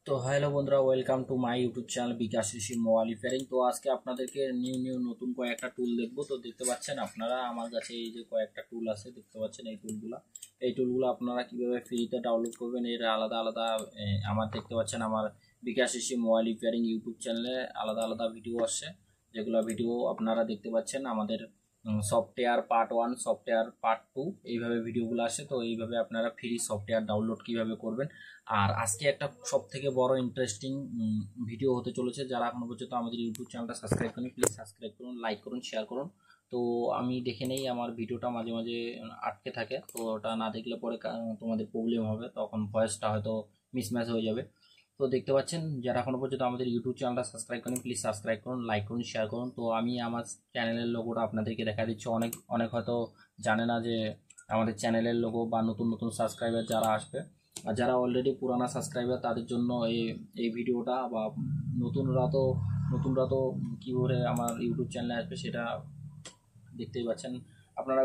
তো হ্যালো বন্ধুরা, welcome to my YouTube channel Bikash Rishi mobile repairing. তো আজকে আপনাদেরকে নিউ নতুন কয়েকটা টুল দেখবো। তো দেখতে পাচ্ছেন আপনারা আমার কাছে এই যে কয়েকটা টুল আছে, দেখতে পাচ্ছেন এই টুলগুলো আপনারা কিভাবে ফ্রিতে ডাউনলোড করবেন এর আলাদা আলাদা আমার দেখতে পাচ্ছেন আমার বিকাশ ঋষি মোবাইল রিপেয়ারিং ইউটিউব চ্যানেলে আলাদা আলাদা ভিডিও আসছে, যেগুলো ভিডিও আপনারা দেখতে পাচ্ছেন আমাদের সফটওয়্যার পার্ট 1, সফটওয়্যার পার্ট 2 এইভাবে ভিডিওগুলো আসে। তো এইভাবে আপনারা ফ্রি সফটওয়্যার ডাউনলোড কিভাবে করবেন। আর আজকে একটা সব থেকে বড় ইন্টারেস্টিং ভিডিও হতে চলেছে। যারা এখনো পর্যন্ত আমাদের ইউটিউব চ্যানেলটা সাবস্ক্রাইব করেন, প্লিজ সাবস্ক্রাইব করুন, লাইক করুন, শেয়ার করুন। তো আমি দেখে নেই আমার ভিডিওটা মাঝে মাঝে আটকে থাকে, তো ওটা না দেখলে পরে তোমাদের প্রবলেম হবে, তখন ভয়েসটা হয়তো মিসম্যাচ হয়ে যাবে। তো দেখতে পাচ্ছেন যারা এখনো পর্যন্ত আমাদের ইউটিউব চ্যানেলটা সাবস্ক্রাইব করেন, প্লিজ সাবস্ক্রাইব করুন, লাইক করুন, শেয়ার করুন। তো আমি আমার চ্যানেলের লোগোটা আপনাদেরকে দেখা দিচ্ছি। অনেক অনেক হয়তো জানে না যে আমাদের চ্যানেলের লোগো, বা নতুন নতুন সাবস্ক্রাইবার যারা আসবে আর যারা অলরেডি পুরানা সাবস্ক্রাইবার তাদের জন্য এই এই ভিডিওটা, বা নতুনরা তো কী করে আমার ইউটিউব চ্যানেলে আসবে সেটা দেখতেই পাচ্ছেন। আপনারা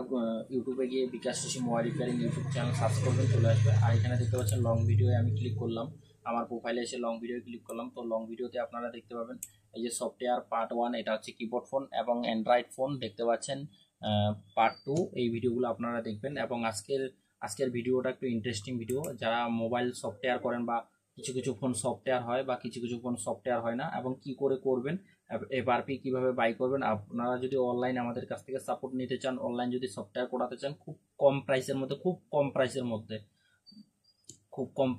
ইউটিউবে গিয়ে Bikash Rishi mobile repairing YouTube channel search করবেন, চলে আসবে। আর এখানে দেখতে পাচ্ছেন লং ভিডিওয়ে আমি ক্লিক করলাম, আমার প্রোফাইলে এসে লং ভিডিও ক্লিক করলাম। তো লং ভিডিওতে আপনারা দেখতে পাবেন এই যে সফটওয়্যার পার্ট 1, এটা হচ্ছে কিবোর্ড ফোন এবং অ্যান্ড্রয়েড ফোন। দেখতে পাচ্ছেন পার্ট 2, এই ভিডিওগুলো আপনারা দেখবেন। এবং আজকের ভিডিওটা একটু ইন্টারেস্টিং ভিডিও। যারা মোবাইল সফটওয়্যার করেন, বা কিছু কিছু ফোন সফটওয়্যার হয় বা কিছু কিছু ফোন সফটওয়্যার হয় না, এবং কি করে করবেন, এফআরপি কিভাবে বাই করবেন। আপনারা যদি অনলাইন আমাদের কাছ থেকে সাপোর্ট নিতে চান, অনলাইন যদি সফটওয়্যার করাতে চান খুব কম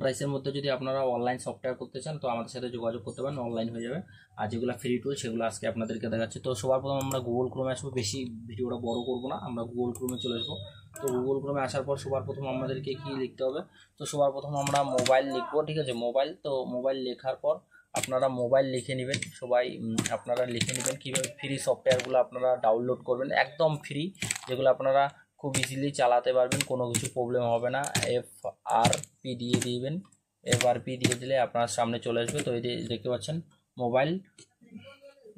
প্রাইসের মধ্যে যদি আপনারা অনলাইন সফটওয়্যার করতে চান, তো আমাদের সাথে যোগাযোগ করতে পারেন, অনলাইন হয়ে যাবে। আর যেগুলো ফ্রি টুল সেগুলো আজকে আপনাদেরকে দেখাচ্ছি। তো সবার প্রথম আমরা গুগল ক্রোমে আসবো, বেশি ভিডিওটা বড় করবো না, আমরা গুগল ক্রোমে চলে আসবো। তো গুগল ক্রোমে আসার পর সবার প্রথম আমাদেরকে কি লিখতে হবে, তো সবার প্রথম আমরা মোবাইল লিখবো, ঠিক আছে। মোবাইল লেখার পর আপনারা মোবাইল লিখে নেবেন সবাই। আপনারা লিখে নেবেন কীভাবে ফ্রি সফটওয়্যারগুলো আপনারা ডাউনলোড করবেন, একদম ফ্রি, যেগুলো আপনারা খুব ইজিলি চালাতে পারবেন, কোনো কিছু প্রবলেম হবে না। এফআরপি দিয়ে দিবেন, এফআরপি দিয়ে দিলে আপনার সামনে চলে আসবে। তো এই দেখতে পাচ্ছেন মোবাইল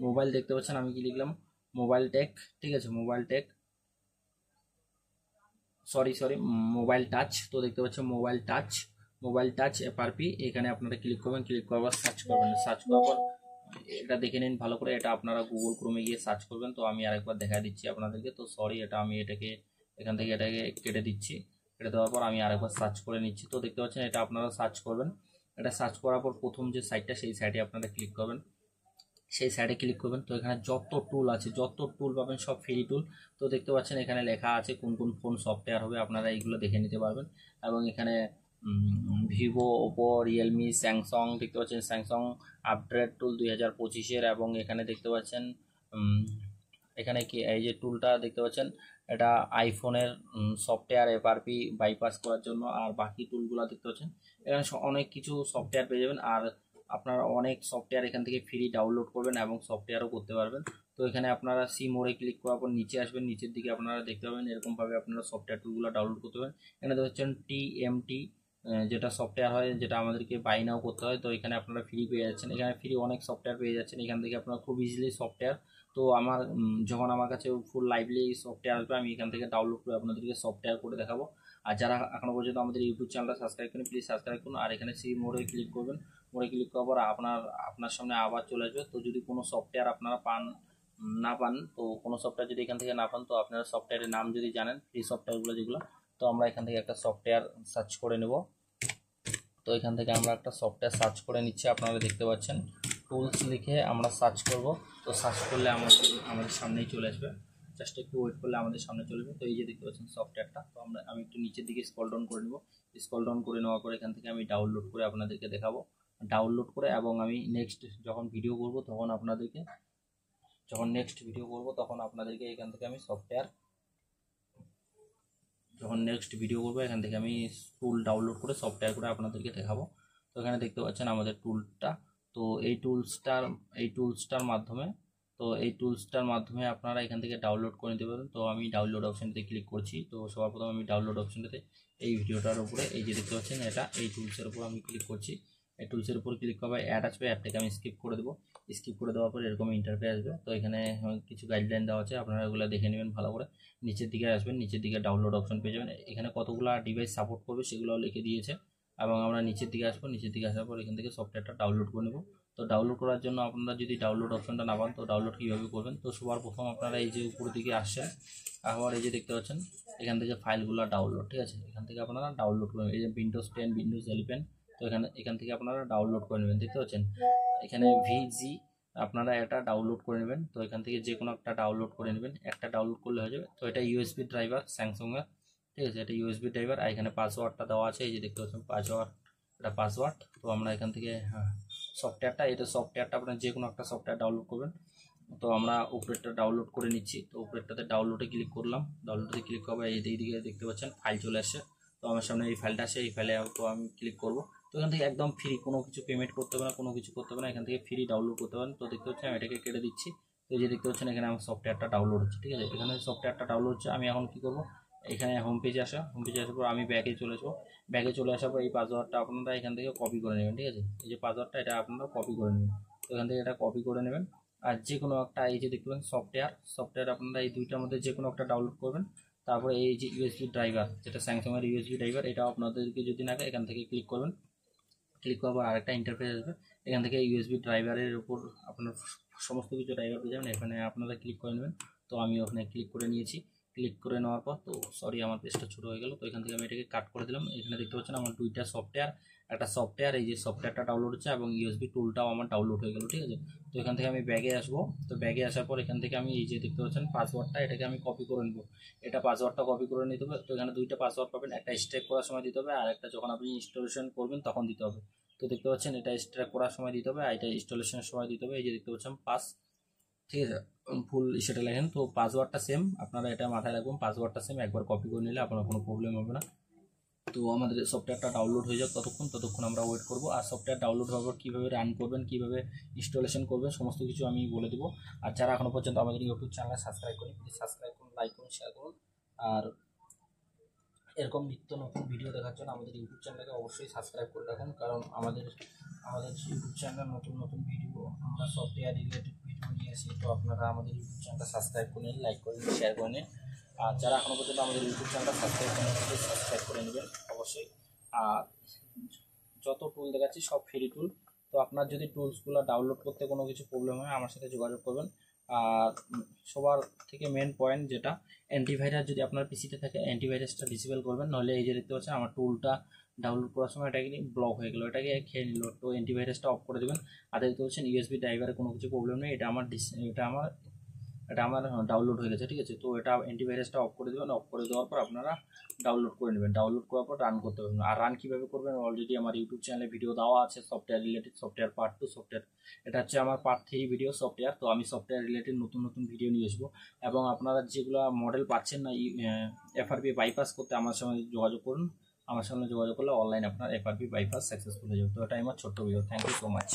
মোবাইল দেখতে পাচ্ছেন আমি কি লিখলাম, মোবাইল টেক, ঠিক আছে, মোবাইল টাচ। তো দেখতে পাচ্ছেন মোবাইল টাচ এফআরপি, এখানে আপনারা ক্লিক করবেন, ক্লিক করার পর সার্চ করবেন, সার্চ করার পর এটা দেখে নিন ভালো করে, এটা আপনারা গুগল ক্রোমে গিয়ে সার্চ করবেন। তো আমি আরেকবার দেখা দিচ্ছি আপনাদেরকে। তো সরি, আমি এটাকে এখান থেকে এটাকে কেটে দিচ্ছি। কেটে দেওয়ার পর আমি আরেকবার সার্চ করে নিচ্ছি। তো দেখতে পাচ্ছেন এটা আপনারা সার্চ করবেন। এটা সার্চ করার পর প্রথম যে সাইটটা, সেই সাইটে আপনারা ক্লিক করবেন, তো এখানে যত টুল আছে, যত টুল পাবেন সব ফ্রি টুল। তো দেখতে পাচ্ছেন এখানে লেখা আছে কোন কোন ফোন সফটওয়্যার হবে, আপনারা এইগুলো দেখে নিতে পারবেন। এবং এখানে ভিভো, ওপো, রিয়েলমি, স্যামসাং, দেখতে পাচ্ছেন স্যামসাং আপডেট টুল 2025-এর। এবং এখানে দেখতে পাচ্ছেন এখানে কি এই যে টুলটা দেখতে পাচ্ছেন, এটা আইফোনের সফটওয়্যার এফআরপি বাইপাস করার জন্য। আর বাকি টুলগুলো দেখতে পাচ্ছেন এখানে অনেক কিছু সফটওয়্যার পেয়ে যাবেন। আর আপনারা অনেক সফটওয়্যার এখান থেকে ফ্রি ডাউনলোড করবেন এবং সফটওয়্যারও করতে পারবেন। তো এখানে আপনারা সি মোড়ে ক্লিক করার পর নিচে আসবেন, নিচের দিকে আপনারা দেখতে পাবেন এরকমভাবে আপনারা সফটওয়্যার টুলগুলো ডাউনলোড করতে পারেন। এখানে দেখছেন টিএমটি, যেটা সফটওয়্যার হয়, যেটা আমাদেরকে বাই নাও করতে হয়। তো এখানে আপনারা ফ্রি পেয়ে যাচ্ছেন, এখানে ফ্রি অনেক সফটওয়্যার পেয়ে যাচ্ছেন। এখান থেকে আপনারা খুব ইজিলি সফটওয়্যার, তো যখন আমার কাছে ফুল লাইভলি সফটওয়্যার আসবে, আমি এখান থেকে ডাউনলোড করে আপনাদেরকে সফটওয়্যার করে দেখাবো। আর যারা এখনো পর্যন্ত আমাদের ইউটিউব চ্যানেলটা সাবস্ক্রাইব করেন, প্লিজ সাবস্ক্রাইব করুন। আর এখানে সি মোড়ে ক্লিক করবেন, মোড়ে ক্লিক করার পর আপনার সামনে আবার চলে আসবে। তো যদি কোনো সফটওয়্যার আপনারা না পান, তো কোনো সফটওয়্যার যদি এখান থেকে না পান, তো আপনারা সফটওয়্যারের নাম যদি জানেন, ফ্রি সফটওয়্যারগুলো যেগুলো, তো আমরা এখান থেকে একটা সফটওয়্যার সার্চ করে নেব। তো এখান থেকে আমরা একটা সফটওয়্যার সার্চ করে নিচ্ছি, আপনারা দেখতে পাচ্ছেন টুলস লিখে আমরা সার্চ করব। তো সার্চ করলে আমাদের সামনেই চলে আসবে, জাস্ট একটু ওয়েট করলে আমাদের সামনে চলে আসবে। তো এই যে দেখতে পাচ্ছেন সফটওয়্যারটা, তো আমি একটু নিচের দিকে স্ক্রল ডাউন করে নেব। স্ক্রল ডাউন করে নেওয়ার পর এখান থেকে আমি ডাউনলোড করে আপনাদেরকে দেখাবো, ডাউনলোড করে। এবং আমি নেক্সট ভিডিও করব তখন আপনাদেরকে এখান থেকে আমি এখান থেকে আমি টুল ডাউনলোড করে সফটওয়্যার করে আপনাদেরকে দেখাবো। তো এখানে দেখতে পাচ্ছেন আমাদের টুলটা। তো এই টুলসটার মাধ্যমে আপনারা এখান থেকে ডাউনলোড করে নিতে পারেন। তো আমি ডাউনলোড অপশনটাতে ক্লিক করছি। তো সবার প্রথমে আমি ডাউনলোড অপশনটাতে এই ভিডিওটার উপরে এই যে দেখতে পাচ্ছেন এই টুলসের উপর আমি ক্লিক করছি। এই টুলসের উপর ক্লিক করার অ্যাড আসবে, অ্যাডটাকে আমি স্কিপ করে দেবো। স্কিপ করে দেওয়ার পর এরকম ইন্টারফেস আসবে। তো এখানে কিছু গাইডলাইন দেওয়া আছে, আপনারা এগুলো দেখে নেবেন ভালো করে। নিচের দিকে আসবেন, নিচের দিকে ডাউনলোড অপশন পেয়ে যাবেন। এখানে কতগুলো ডিভাইস সাপোর্ট করবে সেগুলো লিখে দিয়েছে। এবং আমরা নিচের দিকে আসবো। নিচের দিকে আসার পর এখান থেকে সফটওয়্যারটা ডাউনলোড করে নেব। তো ডাউনলোড করার জন্য আপনারা যদি ডাউনলোড অপশনটা না পান তো ডাউনলোড কীভাবে করবেন, তো সবার প্রথম আপনারা এই যে উপর দিকে আসছেন, আবার এই যে দেখতে পাচ্ছেন এখান থেকে ফাইলগুলো ডাউনলোড, ঠিক আছে, এখান থেকে আপনারা ডাউনলোড করবেন। এই যে উইন্ডোজ 10 উইন্ডোজ 11, তো এখান থেকে আপনারা ডাউনলোড করে নেবেন। দেখতে পাচ্ছেন এখানে ভিজি আপনারা এটা ডাউনলোড করে নেবেন। তো এখান থেকে যে কোনো একটা ডাউনলোড করে নেবেন, একটা ডাউনলোড করলে হয়ে যাবে। তো এটা ইউএসবি ড্রাইভার স্যামসাংয়ের, ঠিক আছে, এটা ইউএসবি ড্রাইভার। আর এখানে পাসওয়ার্ডটা দেওয়া আছে, এই যে দেখতে পাচ্ছেন পাসওয়ার্ড, এটা পাসওয়ার্ড। তো আমরা এখান থেকে সফটওয়্যারটা আপনার যে কোনো একটা সফটওয়্যার ডাউনলোড করবেন। তো আমরা উপরেরটা ডাউনলোড করে নিচ্ছি। তো উপরেরটাতে ডাউনলোডে ক্লিক করলাম, ডাউনলোডে ক্লিক করবো, এই দিকে দেখতে পাচ্ছেন ফাইল চলে আসছে। তো আমার সামনে এই ফাইলটা আসে, এই ফাইলে তো আমি ক্লিক করব। তো এখান থেকে একদম ফ্রি, কোনো কিছু পেমেন্ট করতে হবে না, কোনো কিছু করতে হবে না, এখান থেকে ফ্রি ডাউনলোড করতে পারেন। তো দেখতে পাচ্ছেন আমি এটাকে কেটে দিচ্ছি। তো এই যে দেখতে পাচ্ছেন এখানে আমার সফটওয়্যারটা ডাউনলোড হচ্ছে, ঠিক আছে, এখানে সফটওয়্যারটা ডাউনলোড হচ্ছে। আমি এখন কী করবো, এখানে হোম পেজে আসার পর আমি ব্যাগে চলে আসবো। ব্যাগে চলে আসার পর এই পাসওয়ার্ডটা আপনারা এখান থেকে কপি করে নেবেন, ঠিক আছে, এই যে পাসওয়ার্ডটা এটা আপনারা কপি করে নেবেন। তো এখান থেকে এটা কপি করে নেবেন। আর যে কোনো একটা এই যে দেখতে পাবেন সফটওয়্যার আপনারা এই দুইটার মধ্যে যে কোনো একটা ডাউনলোড করবেন। তারপরে এই যে ইউএসবি ড্রাইভার, যেটা স্যামসাংয়ের ইউএসবি ড্রাইভার, এটা আপনাদেরকে যদি না এখান থেকে ক্লিক করবেন। ক্লিক করবার আরেকটা ইন্টারফেস আসবে, এখান থেকে ইউএসবি ড্রাইভারের উপর আপনার সমস্ত কিছু ড্রাইভার পেয়ে যাবেন, এখানে আপনারা ক্লিক করে নেবেন। তো আমি ওখানে ক্লিক করে নিয়েছি। ক্লিক করে নেওয়ার পর, তো সরি আমার পেজটা ছোটো হয়ে গেল, তো এখান থেকে আমি এটাকে কাট করে দিলাম। এখানে দেখতে পাচ্ছেন আমার দুইটা সফটওয়্যার, একটা সফটওয়্যার এই যে সফটওয়্যারটা ডাউনলোড হচ্ছে এবং ইউএসবি টুলটাও আমার ডাউনলোড হয়ে গেল, ঠিক আছে। তো এখান থেকে আমি ব্যাগে আসবো। তো ব্যাগে আসার পর এখান থেকে আমি এই যে দেখতে পাচ্ছেন পাসওয়ার্ডটা, এটাকে আমি কপি করে নেবো। এটা পাসওয়ার্ডটা কপি করে নিতে হবে। তো এখানে দুইটা পাসওয়ার্ড পাবেন, একটা স্ট্রেক করার সময় দিতে হবে আর একটা যখন আপনি ইনস্টলেশন করবেন তখন দিতে হবে। তো দেখতে পাচ্ছেন এটা স্ট্রেক করার সময় দিতে হবে আর এটা ইনস্টলেশনের সময় দিতে হবে। এই যে দেখতে পাচ্ছেন পাস, ঠিক আছে, ফুল সেটা লেখেন। তো পাসওয়ার্ডটা সেম, আপনারা এটা মাথায় রাখবেন, পাসওয়ার্ডটা সেম, একবার কপি করে নিলে আপনার কোনো প্রবলেম হবে না। তো আমাদের সফটওয়্যারটা ডাউনলোড হয়ে যাক, ততক্ষণ আমরা ওয়েট করব। আর সফটওয়্যার ডাউনলোড হওয়ার পর কীভাবে রান করবেন, কীভাবে ইনস্টলেশন করবেন, সমস্ত কিছু আমি বলে দেবো। আর যারা এখনও পর্যন্ত আমাদের ইউটিউব চ্যানেলে সাবস্ক্রাইব করেন, প্লিজ সাবস্ক্রাইব করুন, লাইক করুন, শেয়ার করুন। আর এরকম নিত্য নতুন ভিডিও দেখার জন্য আমাদের ইউটিউব চ্যানেলকে অবশ্যই সাবস্ক্রাইব করে রাখুন, কারণ আমাদের ইউটিউব চ্যানেলে নতুন নতুন ভিডিও, আমরা সফটওয়্যার রিলেটেড ভিডিও নিয়ে আসি। তো আপনারা আমাদের ইউটিউব চ্যানেলটা সাবস্ক্রাইব করে নিন, লাইক করে নিন, শেয়ার করে নিন। আর যারা এখনও পর্যন্ত আমাদের ইউটিউব চ্যানেলটা সাবস্ক্রাইব করে নেবেন অবশ্যই। আর যত টুল দেখাচ্ছি সব ফ্রি টুল। তো আপনার যদি টুলসগুলো ডাউনলোড করতে কোনো কিছু প্রবলেম হয় আমার সাথে যোগাযোগ করবেন। আর সবার থেকে মেন পয়েন্ট যেটা, অ্যান্টিভাইরাস যদি আপনার পিসিতে থাকে অ্যান্টিভাইরাসটা ডিসেবল করবেন, নাহলে এই যে দেখতে পাচ্ছেন আমার টুলটা ডাউনলোড করার সময় এটাকে ব্লক হয়ে গেলো, এটাকে খেয়ে নিল। তো অ্যান্টিভাইরাসটা অফ করে দেবেন। আর দেখতে পাচ্ছেন ইউএসবি ড্রাইভারে কোনো কিছু প্রবলেম নেই, এটা আমার ডাউনলোড হয়ে গেছে, ঠিক আছে। তো এটা অ্যান্টিভাইরাসটা অফ করে দেবেন। অফ করে দেওয়ার পর আপনারা ডাউনলোড করে নেবেন। ডাউনলোড করার পর রান করতে পারবেন। আর রান কীভাবে করবেন অলরেডি আমার ইউটিউব চ্যানেলে ভিডিও দেওয়া আছে, software related, software part 2, software, এটা হচ্ছে আমার পার্ট 3 ভিডিও সফটওয়্যার। তো আমি সফটওয়্যার রিলেটেড নতুন নতুন ভিডিও নিয়ে আসবো। এবং আপনারা যেগুলো মডেল পাচ্ছেন না এফআরপি বাইপাস করতে, আমার সঙ্গে যোগাযোগ করুন। আমার সঙ্গে যোগাযোগ করলে অনলাইন আপনার এফআরপি বাইপাস সাকসেসফুল হয়ে যাবে। তো এটা আমার ছোট্ট video. Thank you so much.